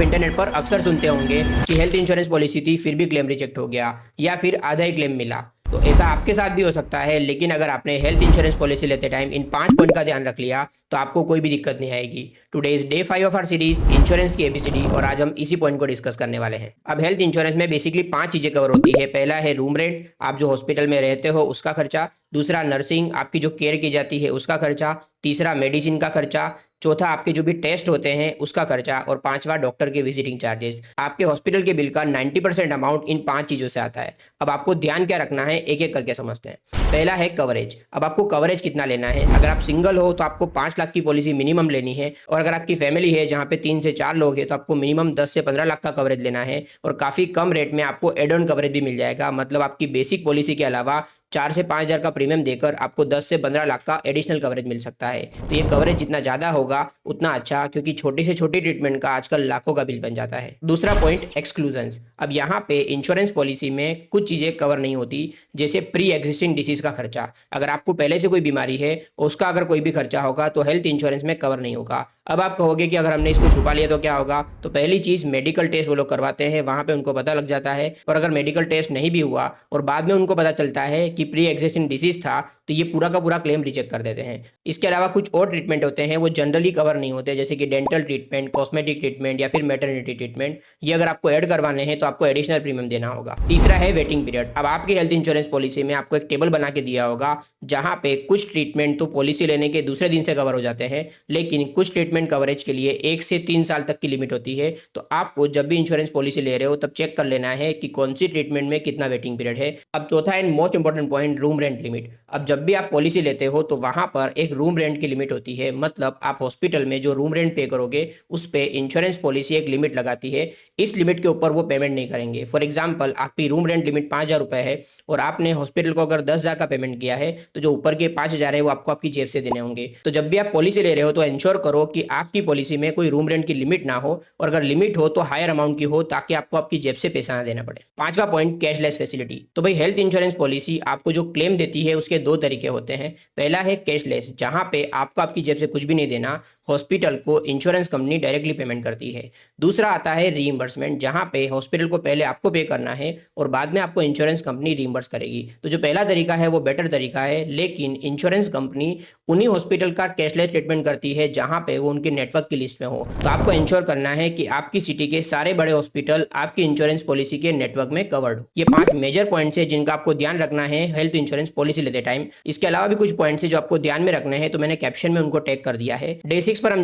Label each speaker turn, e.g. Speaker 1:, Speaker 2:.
Speaker 1: Internet पर अक्सर सुनते होंगे कि हेल्थ इंश्योरेंस पॉलिसी थी फिर भी क्लेम रिजेक्ट हो गया या फिर आधा ही क्लेम मिला। तो ऐसा आपके साथ भी हो सकता है, लेकिन अगर आपने हेल्थ इंश्योरेंस पॉलिसी लेते टाइम इन 5 पॉइंट का ध्यान रख लिया तो आपको कोई भी दिक्कत नहीं आएगी। Today is day 5 of our series insurance की एबीसीडी और आज हम इसी पॉइंट को डिस्कस करने वाले हैं। अब हेल्थ इंश्योरेंस में बेसिकली 5 चीजें कवर होती है। पहला है रूम रेंट, आप जो हॉस्पिटल में रहते हो उसका खर्चा। दूसरा नर्सिंग, आपकी जो केयर की जाती है उसका खर्चा। तीसरा मेडिसिन का खर्चा। चौथा आपके जो भी टेस्ट होते हैं उसका खर्चा। और पांचवा डॉक्टर के विजिटिंग चार्जेस। आपके हॉस्पिटल के बिल का 90% अमाउंट इन 5 चीजों से आता है। अब आपको ध्यान क्या रखना है, एक एक करके समझते हैं। पहला है कवरेज। अब आपको कवरेज कितना लेना है। अगर आप सिंगल हो तो आपको 5 लाख की पॉलिसी मिनिमम लेनी है, और अगर आपकी फैमिली है जहां पे 3 से 4 लोग हैं तो आपको मिनिमम 10 से 15 लाख का कवरेज लेना है। और काफी कम रेट में आपको एड ऑन कवरेज भी मिल जाएगा, मतलब आपकी बेसिक पॉलिसी के अलावा 4 से 5 हज़ार का प्रीमियम देकर आपको 10 से 15 लाख का एडिशनल कवरेज मिल सकता है। तो ये कवरेज जितना ज़्यादा होगा उतना अच्छा, क्योंकि छोटी से छोटी ट्रीटमेंट का आजकल लाखों का बिल बन जाता है। दूसरा पॉइंट एक्सक्लूजन्स। अब यहाँ पे इंश्योरेंस पॉलिसी में कुछ चीज़ें कवर नहीं होती, जैसे प्री एग्जिस्टिंग डिसीज का खर्चा। अगर आपको पहले से कोई बीमारी है उसका अगर कोई भी खर्चा होगा तो हेल्थ इंश्योरेंस में कवर नहीं होगा। अब आप कहोगे कि अगर हमने इसको छुपा लिया तो क्या होगा। तो पहली चीज़, मेडिकल टेस्ट वो लोग करवाते हैं, वहाँ पे उनको पता लग जाता है। और अगर मेडिकल टेस्ट नहीं भी हुआ और बाद में उनको पता चलता है कि प्री एग्जिस्टिंग डिसीज था, तो ये पूरा का पूरा क्लेम रिजेक्ट कर देते हैं। इसके अलावा कुछ और ट्रीटमेंट होते हैं वो जनरली कवर नहीं होते, जैसे कि डेंटल ट्रीटमेंट, कॉस्मेटिक ट्रीटमेंट या फिर मैटरनिटी ट्रीटमेंट। ये अगर आपको ऐड करवाने हैं तो आपको एडिशनल प्रीमियम देना होगा। तीसरा है वेटिंग पीरियड। अब आपकी हेल्थ इंश्योरेंस पॉलिसी में आपको एक टेबल बना के दिया होगा, जहां पे कुछ ट्रीटमेंट तो पॉलिसी लेने के दूसरे दिन से कवर हो जाते हैं, लेकिन कुछ ट्रीटमेंट कवरेज के लिए 1 से 3 साल तक की लिमिट होती है। तो आपको जब भी इंश्योरेंस पॉलिसी ले रहे हो तब चेक कर लेना है कि कौन सी ट्रीटमेंट में कितना वेटिंग पीरियड है। अब चौथा and most important point, room rent limit. अब जब भी आप पॉलिसी लेते हो तो वहां पर एक रूम रेंट की लिमिट होती है, मतलब आप हॉस्पिटल में जो रूम रेंट पे करोगे उस पे इंश्योरेंस पॉलिसी एक लिमिट लगाती है। इस लिमिट के ऊपर वो पेमेंट नहीं करेंगे। फॉर एग्जांपल, आपकी रूम रेंट लिमिट 5,000 रुपए है और आपने हॉस्पिटल को अगर 10,000 का पेमेंट किया है, तो जो ऊपर के 5,000 है वो आपको आपकी जेब से देने होंगे। तो जब भी आप पॉलिसी ले रहे हो तो इंश्योर करो कि आपकी पॉलिसी में कोई रूम रेंट की लिमिट ना हो, और अगर लिमिट हो तो हायर अमाउंट की हो, ताकि आपको आपकी जेब से पैसा ना देना पड़े। पांचवा पॉइंट, कैशलेस फैसिलिटी। तो भाई हेल्थ इंश्योरेंस पॉलिसी आपको जो क्लेम देती है उसके 2 तरीके होते हैं। पहला है कैशलेस, जहां पे आपको आपकी जेब से कुछ भी नहीं देना, हॉस्पिटल को इंश्योरेंस कंपनी डायरेक्टली पेमेंट करती है। दूसरा आता है रीइंबर्समेंट, जहां पे हॉस्पिटल को पहले आपको पे करना है और बाद में आपको इंश्योरेंस कंपनी रीइंबर्स करेगी। तो जो पहला तरीका है वो बेटर तरीका है, लेकिन इंश्योरेंस कंपनी उन्हीं हॉस्पिटल का कैशलेस ट्रीटमेंट करती है जहां पे वो उनके नेटवर्क की लिस्ट में हो। तो आपको इंश्योर करना है कि आपकी सिटी के सारे बड़े हॉस्पिटल आपकी इंश्योरेंस पॉलिसी के नेटवर्क में कवर्ड हो। ये 5 मेजर पॉइंट्स है जिनका आपको ध्यान रखना है हेल्थ इंश्योरेंस पॉलिसी लेते टाइम। इसके अलावा भी कुछ पॉइंट्स है जो आपको ध्यान में रखने हैं, तो मैंने कैप्शन में उनको टैग कर दिया है। डे 6 पर हम